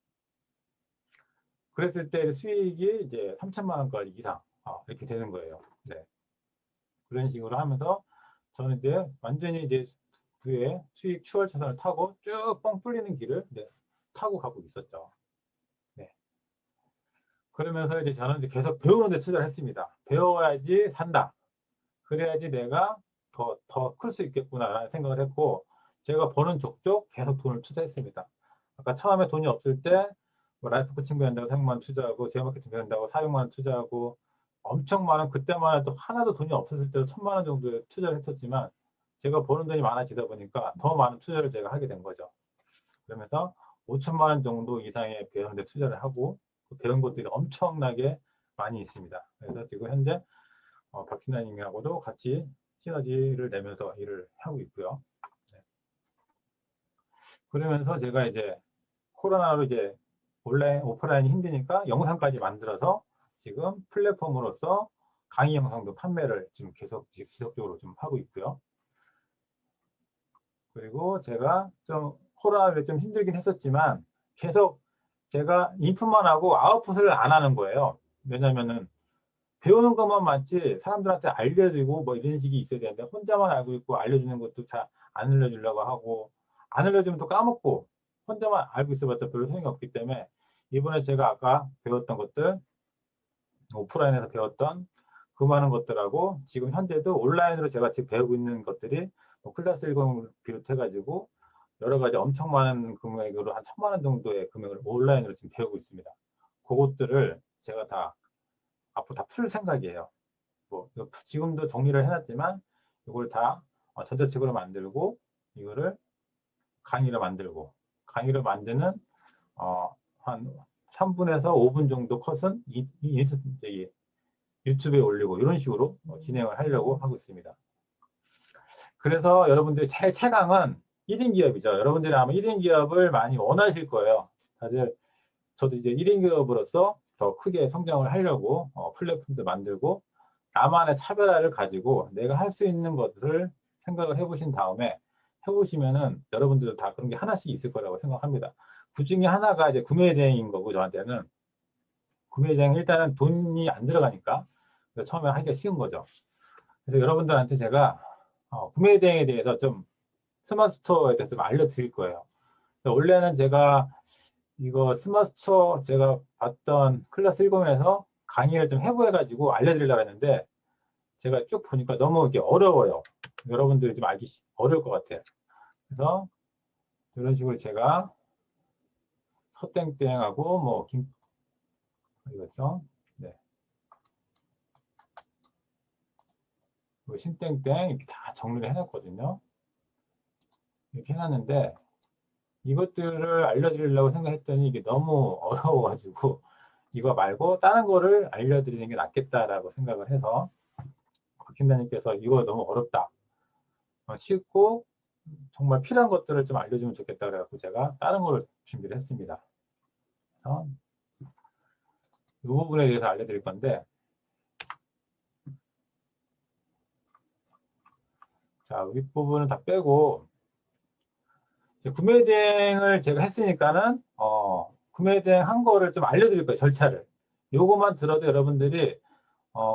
그랬을 때 수익이 이제 3천만 원까지 이상 이렇게 되는 거예요. 네. 그런 식으로 하면서 저는 이제 완전히 이제 그의 수익 추월차선을 타고 쭉 뻥 뚫리는 길을 타고 가고 있었죠. 네. 그러면서 이제 저는 이제 계속 배우는 데 투자를 했습니다. 배워야지 산다. 그래야지 내가 더 클 수 있겠구나라는 생각을 했고 제가 버는 족족 계속 돈을 투자했습니다. 아까 처음에 돈이 없을 때 뭐 라이프 코칭 배운다고 300만 원 투자하고 제어 마케팅 배운다고 400만 원 투자하고 엄청 많은 그때만 해도 하나도 돈이 없었을 때도 1,000만 원 정도의 투자를 했었지만 제가 버는 돈이 많아지다 보니까 더 많은 투자를 제가 하게 된 거죠. 그러면서 5천만 원 정도 이상의 배우는 데 투자를 하고 그 배운 것들이 엄청나게 많이 있습니다. 그래서 지금 현재 박팀장님하고도 같이 시너지를 내면서 일을 하고 있고요. 네. 그러면서 제가 이제 코로나로 이제 온라인, 오프라인이 힘드니까 영상까지 만들어서 지금 플랫폼으로서 강의 영상도 판매를 지금 계속 지속적으로 좀 하고 있고요. 그리고 제가 좀 코로나를 좀 힘들긴 했었지만 계속 제가 인풋만 하고 아웃풋을 안 하는 거예요. 왜냐면은 배우는 것만 맞지 사람들한테 알려주고 뭐 이런 식이 있어야 되는데 혼자만 알고 있고 알려주는 것도 잘 안 알려주려고 하고 안 알려주면 또 까먹고 혼자만 알고 있어봤자 별로 소용이 없기 때문에 이번에 제가 아까 배웠던 것들 오프라인에서 배웠던 그 많은 것들하고 지금 현재도 온라인으로 제가 지금 배우고 있는 것들이 뭐 클래스 10을 비롯해가지고 여러 가지 엄청 많은 금액으로 한 1,000만 원 정도의 금액을 온라인으로 지금 배우고 있습니다. 그것들을 제가 다 앞으로 다 풀 생각이에요. 뭐 지금도 정리를 해놨지만 이걸 다 전자책으로 만들고 이거를 강의를 만드는 한 3분에서 5분 정도 컷은 유튜브에 올리고 이런 식으로 진행을 하려고 하고 있습니다. 그래서 여러분들이 제일 최강은 1인 기업이죠. 여러분들이 아마 1인 기업을 많이 원하실 거예요. 다들 저도 이제 1인 기업으로서 더 크게 성장을 하려고 플랫폼도 만들고 나만의 차별화를 가지고 내가 할 수 있는 것을 생각을 해보신 다음에 해보시면은 여러분들도 다 그런 게 하나씩 있을 거라고 생각합니다. 그 중에 하나가 이제 구매 대행인 거고 저한테는 구매 대행 일단은 돈이 안 들어가니까 처음에 하기가 쉬운 거죠. 그래서 여러분들한테 제가 구매 대행에 대해서 좀 스마트 스토어에 대해서 좀 알려드릴 거예요. 원래는 제가 이거 스마트 스토어 제가 봤던 클래스 10에서 강의를 좀 해보해가지고 알려드리려고 했는데 제가 쭉 보니까 너무 이게 어려워요. 여러분들이 좀 알기 어려울 것 같아요. 그래서 이런 식으로 제가 서땡땡하고 뭐 이거죠. 네. 신땡땡 이렇게 다 정리를 해놨거든요. 이렇게 해놨는데 이것들을 알려드리려고 생각했더니 이게 너무 어려워가지고 이거 말고 다른 거를 알려드리는 게 낫겠다라고 생각을 해서 박팀장님께서 이거 너무 어렵다. 쉽고 정말 필요한 것들을 좀 알려주면 좋겠다 그래갖고 제가 다른 거를 준비를 했습니다. 그래서 이 부분에 대해서 알려드릴 건데 자, 윗부분은 다 빼고 구매 대행을 제가 했으니까는 구매 대행 한 거를 좀 알려드릴 거예요. 절차를. 요것만 들어도 여러분들이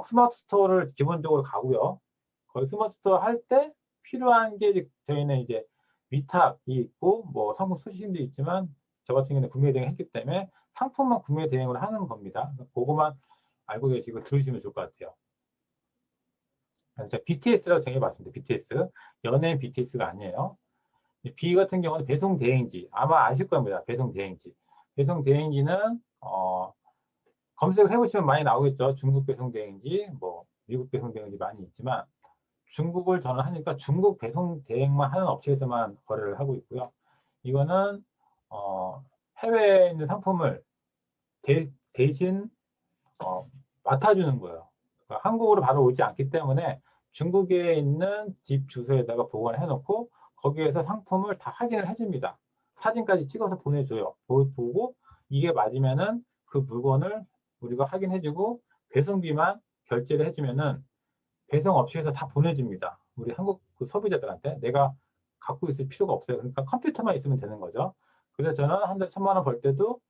스마트 스토어를 기본적으로 가고요. 거기 스마트 스토어 할 때 필요한 게 저희는 이제 위탁이 있고 뭐 상품 수신도 있지만 저 같은 경우는 구매 대행 했기 때문에 상품만 구매 대행으로 하는 겁니다. 그거만 알고 계시고 들으시면 좋을 것 같아요. 제가 BTS라고 정해봤습니다. BTS. 연예인 BTS가 아니에요. B 같은 경우는 배송 대행지. 아마 아실 겁니다. 배송 대행지. 배송 대행지는 검색을 해보시면 많이 나오겠죠. 중국 배송 대행지, 뭐 미국 배송 대행지 많이 있지만 중국을 저는 하니까 중국 배송 대행만 하는 업체에서만 거래를 하고 있고요. 이거는 해외에 있는 상품을 대신 맡아주는 거예요. 그러니까 한국으로 바로 오지 않기 때문에 중국에 있는 집 주소에다가 보관해 놓고 거기에서 상품을 다 확인을 해줍니다. 사진까지 찍어서 보내줘요. 보고 이게 맞으면은 그 물건을 우리가 확인해주고 배송비만 결제를 해주면은 배송 업체에서 다 보내줍니다. 우리 한국 그 소비자들한테 내가 갖고 있을 필요가 없어요. 그러니까 컴퓨터만 있으면 되는 거죠. 그래서 저는 한 달에 1,000만 원 벌 때도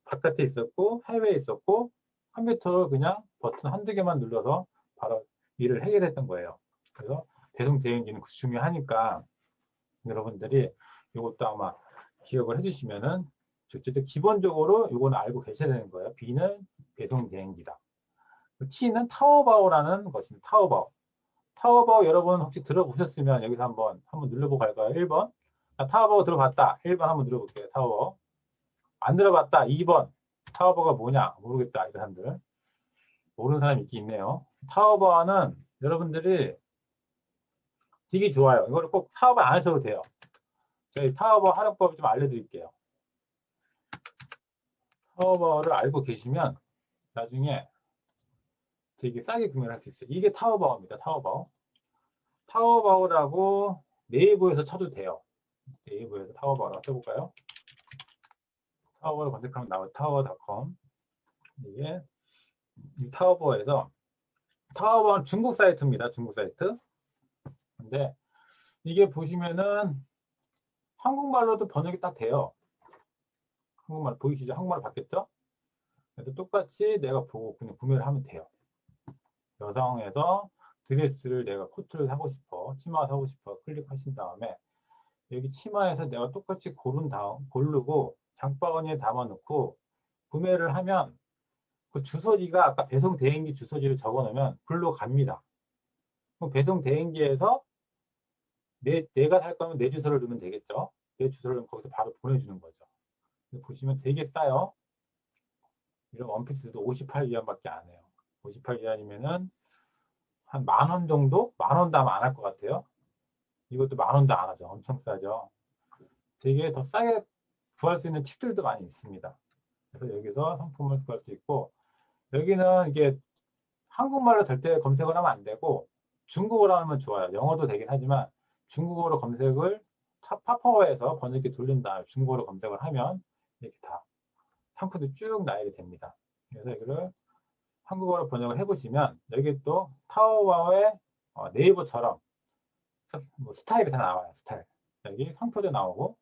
바깥에 있었고 해외에 있었고 컴퓨터로 그냥 버튼 한두 개만 눌러서 바로 일을 해결했던 거예요. 그래서 배송 대행지는 중요하니까 여러분들이 이것도 아마 기억을 해주시면은 어쨌든 기본적으로 이거는 알고 계셔야 되는 거예요. B는 배송 대행지다. T는 타오바오라는 것입니다. 타오바오. 타오바오 여러분 혹시 들어보셨으면 여기서 한번 눌러보고 갈까요? 1번. 타오바오 들어봤다. 1번 한번 눌러볼게요. 타오바오. 안 들어봤다. 2번. 타오바오가 뭐냐? 모르겠다. 이 사람들. 모르는 사람이 있긴 있네요. 타오바오는 여러분들이 되게 좋아요. 이거를 꼭 타오바오 안 하셔도 돼요. 저희 타오바오 활용법을 좀 알려드릴게요. 타오바오를 알고 계시면 나중에 되게 싸게 구매를 할 수 있어요. 이게 타오바오입니다. 타오바오. 타오바오라고 네이버에서 쳐도 돼요. 네이버에서 타오바오라고 쳐볼까요? 타오바오를 검색하면 나와요. 타오바오.com. 이게 이 타오바오에서 타오바오는 중국 사이트입니다. 중국 사이트. 근데 이게 보시면은 한국말로도 번역이 딱 돼요. 한국말 보이시죠? 한국말 바뀌었죠? 그래서 똑같이 내가 보고 그냥 구매를 하면 돼요. 여성에서 드레스를 내가 코트를 사고 싶어, 치마 사고 싶어 클릭하신 다음에 여기 치마에서 내가 똑같이 고르고 장바구니에 담아놓고 구매를 하면 그 주소지가 아까 배송 대행지 주소지를 적어놓으면 글로 갑니다. 그럼 배송 대행지에서 내가 살 거면 내 주소를 넣으면 되겠죠. 내 주소를 넣으면 거기서 바로 보내주는 거죠. 보시면 되게 싸요. 이런 원피스도 58위안밖에 안 해요. 58위안이면은 한 10,000원 정도? 10,000원도 아마 안 할 것 같아요. 이것도 10,000원도 안 하죠. 엄청 싸죠. 되게 더 싸게 구할 수 있는 팁들도 많이 있습니다. 그래서 여기서 상품을 구할 수 있고 여기는 이게 한국말로 절대 검색을 하면 안 되고 중국어로 하면 좋아요. 영어도 되긴 하지만 중국어로 검색을 팝어에서 번역기 돌린 다음에 중국어로 검색을 하면 이렇게 다 상품이 쭉 나오게 됩니다. 그래서 이거를 한국어로 번역을 해보시면 여기 또 타오바오의 네이버처럼 뭐 스타일이 다 나와요. 스타일. 여기 상표도 나오고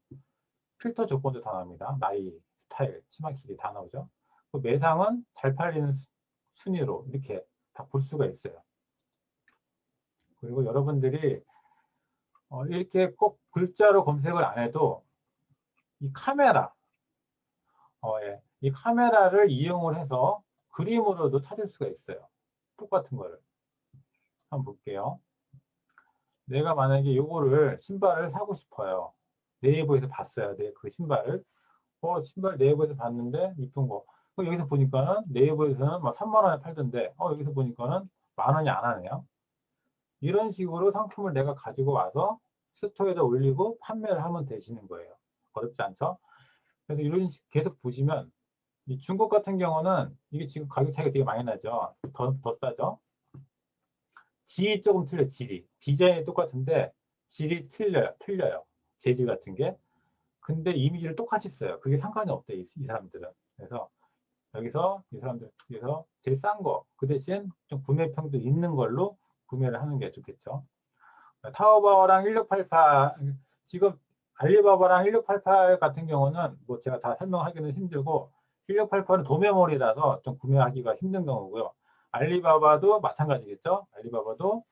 필터 조건도 다 나옵니다. 나이, 스타일, 치마 길이 다 나오죠. 그 매상은 잘 팔리는 순위로 이렇게 다 볼 수가 있어요. 그리고 여러분들이 이렇게 꼭 글자로 검색을 안 해도 이 카메라, 예, 이 카메라를 이용을 해서 그림으로도 찾을 수가 있어요. 똑같은 거를. 한번 볼게요. 내가 만약에 요거를 신발을 사고 싶어요. 네이버에서 봤어요. 그 신발을. 신발 네이버에서 봤는데 이쁜 거. 여기서 보니까는 네이버에서는 막 3만 원에 팔던데 여기서 보니까는 만 원이 안 하네요. 이런 식으로 상품을 내가 가지고 와서 스토어에다 올리고 판매를 하면 되시는 거예요. 어렵지 않죠? 그래서 이런 식 계속 보시면 이 중국 같은 경우는 이게 지금 가격 차이가 되게 많이 나죠. 더 싸죠. 질이 조금 틀려. 질이 디자인이 똑같은데 질이 틀려요. 재질 같은 게. 근데 이미지를 똑같이 써요. 그게 상관이 없대, 이 사람들은. 그래서 여기서 이 사람들께서 제일 싼 거, 그 대신 좀 구매평도 있는 걸로 구매를 하는 게 좋겠죠. 타오바오랑 1688, 지금 알리바바랑 1688 같은 경우는 뭐 제가 다 설명하기는 힘들고, 1688은 도메몰이라서 좀 구매하기가 힘든 경우고요. 알리바바도 마찬가지겠죠. 알리바바도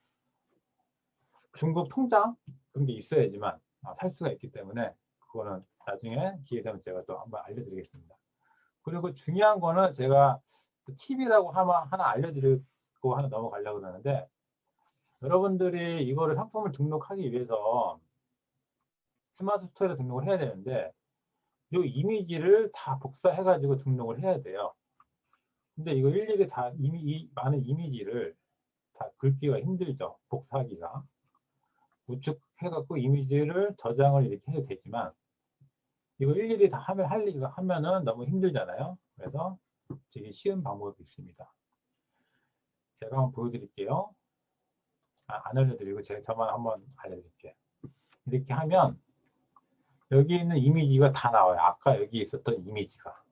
중국 통장 그런 게 있어야지만 살 수가 있기 때문에 그거는 나중에 기회 되면 제가 또 한번 알려드리겠습니다. 그리고 중요한 거는 제가 팁이라고 하나 알려드리고 하나 넘어가려고 그러는데, 여러분들이 이거를 상품을 등록하기 위해서 스마트 스토어에 등록을 해야 되는데 이 이미지를 다 복사해 가지고 등록을 해야 돼요. 근데 이거 일일이 다 이 많은 이미지를 다 긁기가 힘들죠. 복사하기가. 우측해 갖고 이미지를 저장을 이렇게 해도 되지만 이거 일일이 다 하면은 너무 힘들잖아요. 그래서 되게 쉬운 방법이 있습니다. 제가 한번 보여드릴게요. 안 알려드리고 저만 한번 알려드릴게요. 이렇게 하면 여기 있는 이미지가 다 나와요. 아까 여기 있었던 이미지가.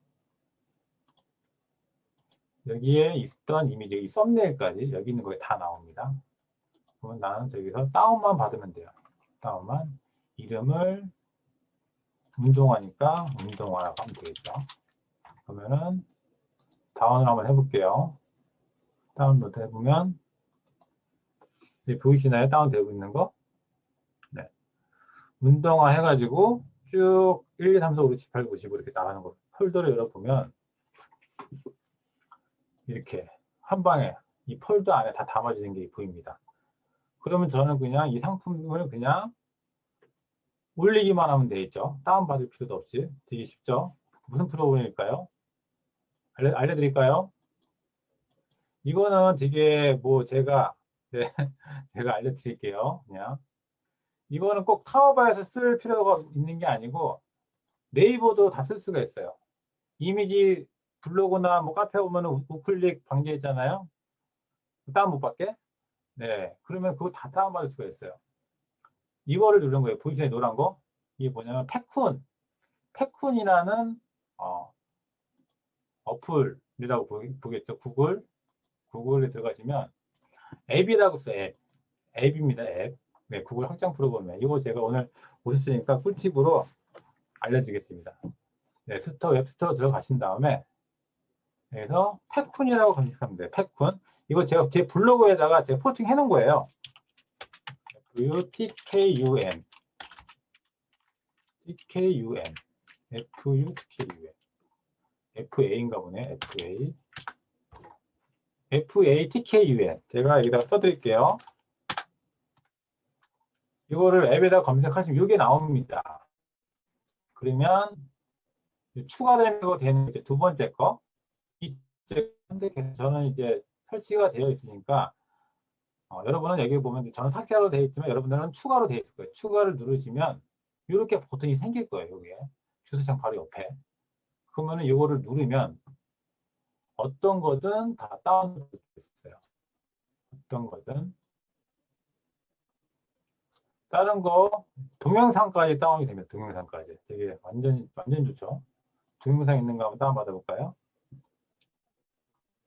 여기에 있었던 이미지, 이 썸네일까지 여기 있는 거에 다 나옵니다. 그러면 나는 저기서 다운만 받으면 돼요. 다운만. 이름을 운동화니까 운동화라고 하면 되겠죠. 그러면은 다운을 한번 해볼게요. 다운로드 해보면 보이시나요? 다운되고 있는 거? 네. 운동화 해가지고 쭉 1, 2, 3, 4, 5, 6, 7, 8, 9, 10 이렇게 나가는 거 폴더를 열어보면 이렇게 한 방에 이 폴더 안에 다 담아지는 게 보입니다. 그러면 저는 그냥 이 상품을 그냥 올리기만 하면 되겠죠. 다운받을 필요도 없이. 되게 쉽죠. 무슨 프로그램일까요? 알려드릴까요? 이거는 되게 뭐 제가 네, 제가 알려드릴게요. 그냥 이거는 꼭 타오바에서 쓸 필요가 있는 게 아니고 네이버도 다 쓸 수가 있어요. 이미지 블로그나 뭐 카페 오면 우클릭 방지했잖아요. 다운 못 받게? 네. 그러면 그거 다 다운받을 수가 있어요. 이거를 누른 거예요. 보이시나요? 노란 거? 이게 뭐냐면 패쿤이라는 어플이라고 보겠죠. 구글에 들어가시면 앱이라고 써요. 앱입니다. 앱. 네, 구글 확장 프로그램. 이거 제가 오늘 오셨으니까 꿀팁으로 알려드리겠습니다. 네, 웹스토어 들어가신 다음에 그래서 패쿤이라고 검색하면 돼요. 패쿤. 이거 제가 제 블로그에다가 제가 포스팅 해놓은 거예요. FUTKUN. TKUN. FUTKUN. FA인가 보네. FATKUN. 제가 여기다 써드릴게요. 이거를 앱에다 검색하시면 이게 나옵니다. 그러면 추가되는 거 되는 이제 두 번째 거. 저는 이제 설치가 되어 있으니까 여러분은 여기 보면 저는 삭제로 되어 있지만 여러분들은 추가로 되어 있을 거예요. 추가를 누르시면 이렇게 버튼이 생길 거예요. 여기에 주소창 바로 옆에. 그러면은 이거를 누르면 어떤 거든 다 다운될 수 있어요. 어떤 거든. 다른 거 동영상까지 다운이 됩니다. 동영상까지. 되게 완전 좋죠. 동영상 있는 거 한번 다운받아 볼까요?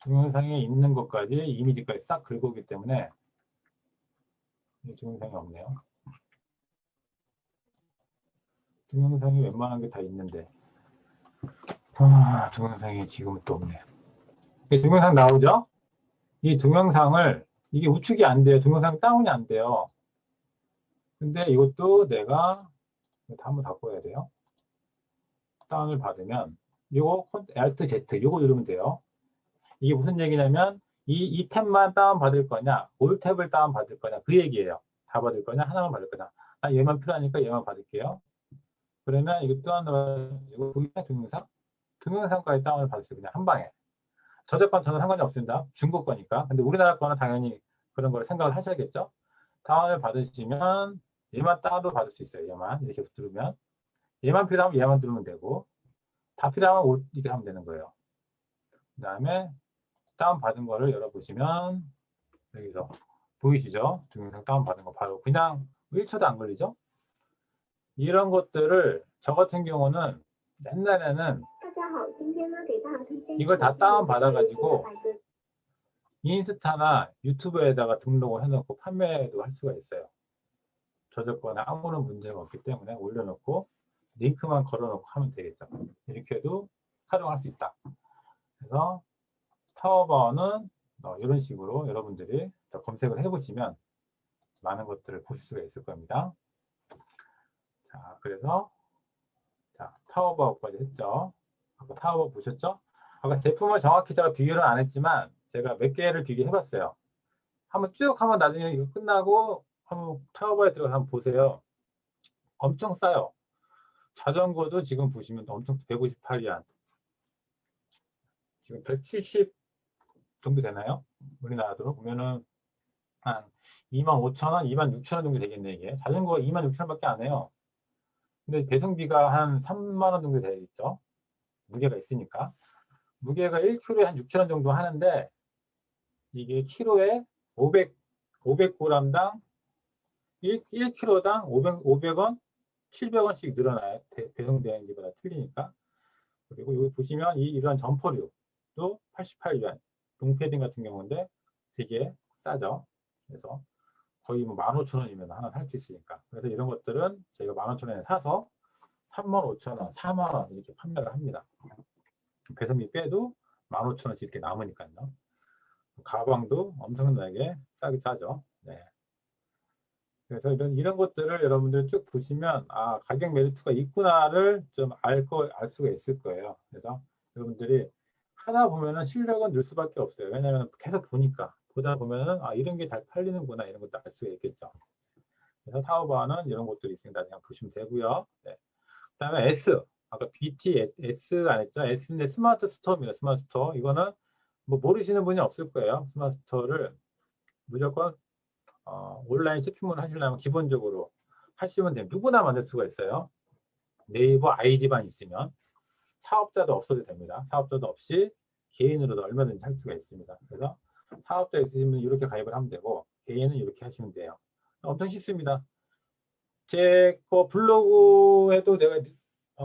동영상에 있는 것까지 이미지까지 싹 긁어오기 때문에 동영상이 없네요. 동영상이 웬만한 게 다 있는데 동영상이 지금은 또 없네요. 동영상 나오죠? 이 동영상을 이게 우측이 안 돼요. 동영상 다운이 안 돼요. 근데 이것도 내가 한번 바꿔야 돼요. 다운을 받으면 이거 Alt Z 이거 누르면 돼요. 이게 무슨 얘기냐면 이 탭만 다운 받을 거냐, 올 탭을 다운 받을 거냐 그 얘기예요. 다 받을 거냐, 하나만 받을 거냐. 얘만 필요하니까 얘만 받을게요. 그러면 이거 다운로드 동영상? 동영상까지 다운을 받을 수 있어요. 그냥 한 방에. 저작권 저는 상관이 없습니다. 중국 거니까. 근데 우리나라 거는 당연히 그런 걸 생각을 하셔야겠죠. 다운을 받으시면 얘만 따로 받을 수 있어요. 얘만 이렇게 누르면 얘만 필요하면 얘만 누르면 되고 다 필요하면 이렇게 하면 되는 거예요. 그 다음에 다운 받은 거를 열어보시면 여기서 보이시죠? 동영상 다운 받은 거 바로 그냥 1초도 안 걸리죠? 이런 것들을 저 같은 경우는 옛날에는 이걸 다 다운 받아가지고 인스타나 유튜브에다가 등록을 해놓고 판매도 할 수가 있어요. 저작권에 아무런 문제가 없기 때문에 올려놓고 링크만 걸어놓고 하면 되겠죠. 이렇게 해도 활용할 수 있다. 그래서 타오바오는 이런 식으로 여러분들이 검색을 해보시면 많은 것들을 보실 수가 있을 겁니다. 자, 그래서 타오바오까지 했죠. 아까 타오바오 보셨죠? 아까 제품을 정확히 제가 비교를 안 했지만 제가 몇 개를 비교해봤어요. 한번 쭉 하면 나중에 이거 끝나고 한번 타오바오에 들어가서 한번 보세요. 엄청 싸요. 자전거도 지금 보시면 엄청 158위안. 지금 170 정도 되나요? 우리나라로 보면은 한 25,000원, 26,000원 정도 되겠네, 이게. 자전거가 26,000원밖에 안 해요. 근데 배송비가 한 3만 원 정도 되겠죠? 무게가 있으니까. 무게가 1kg에 한 6,000원 정도 하는데, 이게 키로에 500g당 1kg당 500원, 700원씩 늘어나요. 배송대행지보다 틀리니까. 그리고 여기 보시면 이런 점퍼류도 88위안. 동패딩 같은 경우인데 되게 싸죠. 그래서 거의 뭐 15,000원이면 하나 살 수 있으니까. 그래서 이런 것들은 저희가 15,000원에 사서 35,000원, 4만원 이렇게 판매를 합니다. 배송비 빼도 15,000원씩 이렇게 남으니까요. 가방도 엄청나게 싸게 싸죠. 네. 그래서 이런 것들을 여러분들 쭉 보시면 아 가격 메리트가 있구나를 좀 알 수가 있을 거예요. 그래서 여러분들이 하다 보면은 실력은 늘 수밖에 없어요. 왜냐하면 계속 보다 보면은 아 이런 게 잘 팔리는구나 이런 것도 알 수가 있겠죠. 그래서 타오바오는 이런 것들이 있으니까 그냥 보시면 되고요. 네. 그다음에 S 아까 BT S 안 했죠? S인데 스마트 스토어입니다. 스마트 스토어 이거는 뭐 모르시는 분이 없을 거예요. 스마트 스토어를 무조건 온라인 쇼핑몰 하시려면 기본적으로 하시면 됩니다. 누구나 만들 수가 있어요. 네이버 아이디만 있으면 사업자도 없어도 됩니다. 사업자도 없이 개인으로도 얼마든지 할 수가 있습니다. 그래서 사업자 있으시면 이렇게 가입을 하면 되고 개인은 이렇게 하시면 돼요. 엄청 쉽습니다. 제 거 블로그에도 내가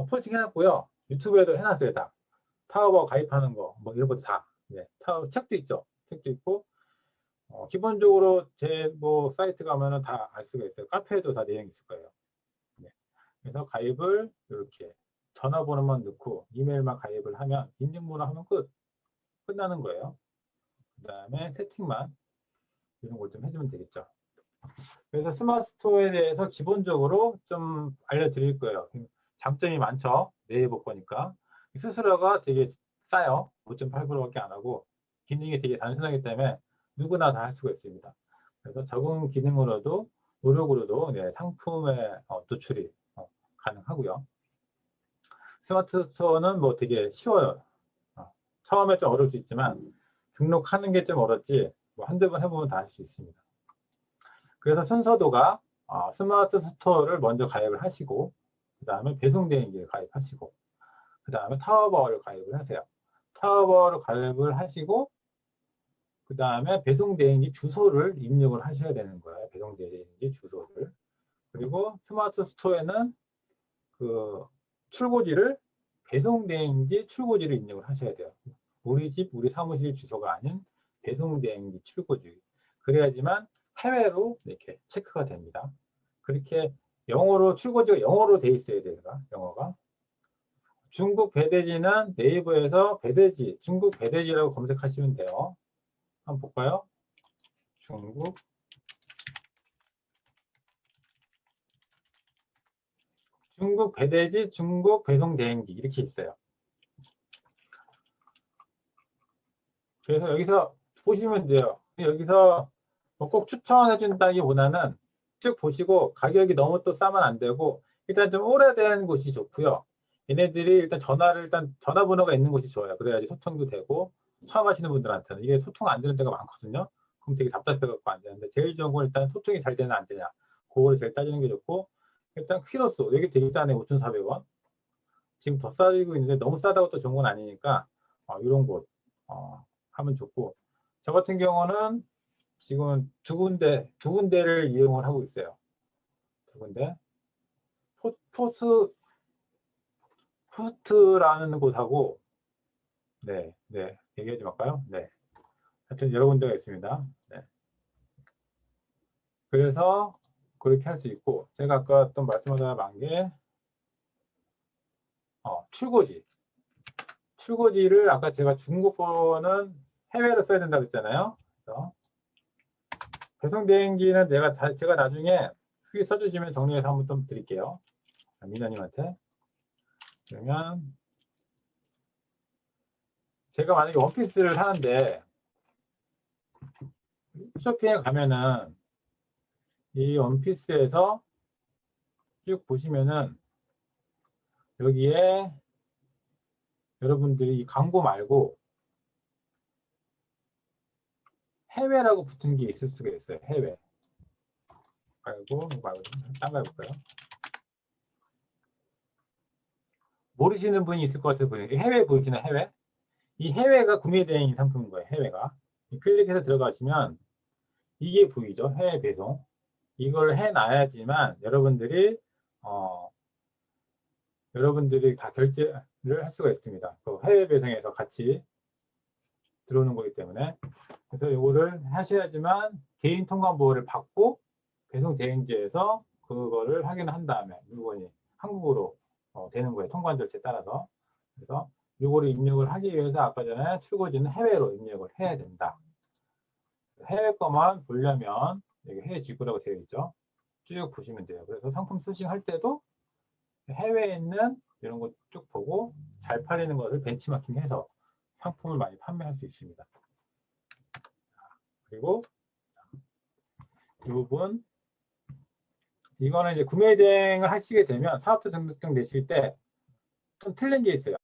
포스팅 해놨고요. 유튜브에도 해놨어요. 다. 타오바오 가입하는 거 뭐 이런 거 다. 네. 책도 있죠. 책도 있고 기본적으로 제 뭐 사이트 가면은 다 알 수가 있어요. 카페에도 다 내용이 있을 거예요. 네. 그래서 가입을 이렇게 전화번호만 넣고 이메일만 가입을 하면 인증번호 하면 끝나는 거예요. 그 다음에 세팅만 이런 걸 좀 해주면 되겠죠. 그래서 스마트 스토어에 대해서 기본적으로 좀 알려드릴 거예요. 장점이 많죠. 네이버 거니까. 수수료가 되게 싸요. 5.8%밖에 안 하고 기능이 되게 단순하기 때문에 누구나 다 할 수가 있습니다. 그래서 적응 기능으로도 노력으로도 네, 상품의 노출이 가능하고요. 스마트 스토어는 뭐 되게 쉬워요. 처음에 좀 어려울 수 있지만 등록하는 게 좀 어렵지 뭐 한두 번 해보면 다 할 수 있습니다. 그래서 순서도가 스마트 스토어를 먼저 가입을 하시고 그 다음에 배송대행지를 가입하시고 그 다음에 타오바오를 가입을 하세요. 타오바오를 가입을 하시고 그 다음에 배송대행지 주소를 입력을 하셔야 되는 거예요. 배송대행지 주소를. 그리고 스마트 스토어에는 그 출고지를 배송대행지 출고지를 입력을 하셔야 돼요. 우리 집, 우리 사무실 주소가 아닌 배송대행지 출고지. 그래야지만 해외로 이렇게 체크가 됩니다. 그렇게 영어로 출고지가 영어로 돼 있어야 돼요. 영어가. 중국 배대지는 네이버에서 배대지, 중국 배대지라고 검색하시면 돼요. 한번 볼까요? 중국 배대지, 중국 배송 대행지 이렇게 있어요. 그래서 여기서 보시면 돼요. 여기서 꼭 추천해 준다기보다는 쭉 보시고 가격이 너무 또 싸면 안 되고 일단 좀 오래된 곳이 좋고요. 얘네들이 일단 전화번호가 있는 곳이 좋아요. 그래야지 소통도 되고, 처음 하시는 분들한테는 이게 소통 안 되는 데가 많거든요. 그럼 되게 답답해갖고 안 되는데, 제일 좋은 건 일단 소통이 잘 되나 안 되냐. 그거를 제일 따지는 게 좋고, 일단 키로수, 이게 되게 싸네. 5,400원. 지금 더 싸지고 있는데 너무 싸다고 또 좋은 건 아니니까, 이런 곳, 하면 좋고, 저 같은 경우는 지금 두 군데를 이용을 하고 있어요. 두 군데. 포스트라는 곳하고, 네, 네, 얘기하지 말까요? 네. 하여튼 여러 군데가 있습니다. 네. 그래서 그렇게 할 수 있고, 제가 아까 또 말씀하다 만 게, 출고지. 출고지를 아까 제가 중국 거는 해외로 써야 된다고 했잖아요. 그래서 배송대행지는 제가 나중에 후기 써주시면 정리해서 한번 좀 드릴게요. 민호님한테. 그러면 제가 만약에 원피스를 사는데 쇼핑에 가면은 이 원피스에서 쭉 보시면은 여기에 여러분들이 이 광고 말고 해외라고 붙은 게 있을 수가 있어요. 해외. 말고 딴 거 해볼까요? 모르시는 분이 있을 것 같아서 보여요. 해외 보이시나요? 해외? 이 해외가 구매된 상품인 거예요. 해외가. 클릭해서 들어가시면 이게 보이죠? 해외 배송. 이걸 해놔야지만 여러분들이 다 결제를 할 수가 있습니다. 그 해외 배송에서 같이 들어오는 거기 때문에. 그래서 이거를 하셔야지만 개인 통관 보호를 받고 배송 대행지에서 그거를 확인한 다음에 물건이 한국으로 되는 거예요. 통관 절차에 따라서. 그래서 이거를 입력을 하기 위해서 아까 전에 출고지는 해외로 입력을 해야 된다. 해외 거만 보려면 여기 해외 직구라고 되어 있죠. 쭉 보시면 돼요. 그래서 상품 수싱할 때도 해외에 있는 이런 거 쭉 보고 잘 팔리는 것을 벤치마킹해서 상품을 많이 판매할 수 있습니다. 그리고 이 부분 이거는 이제 구매 대행을 하시게 되면 사업자 등록증 내실 때 좀 틀린 게 있어요.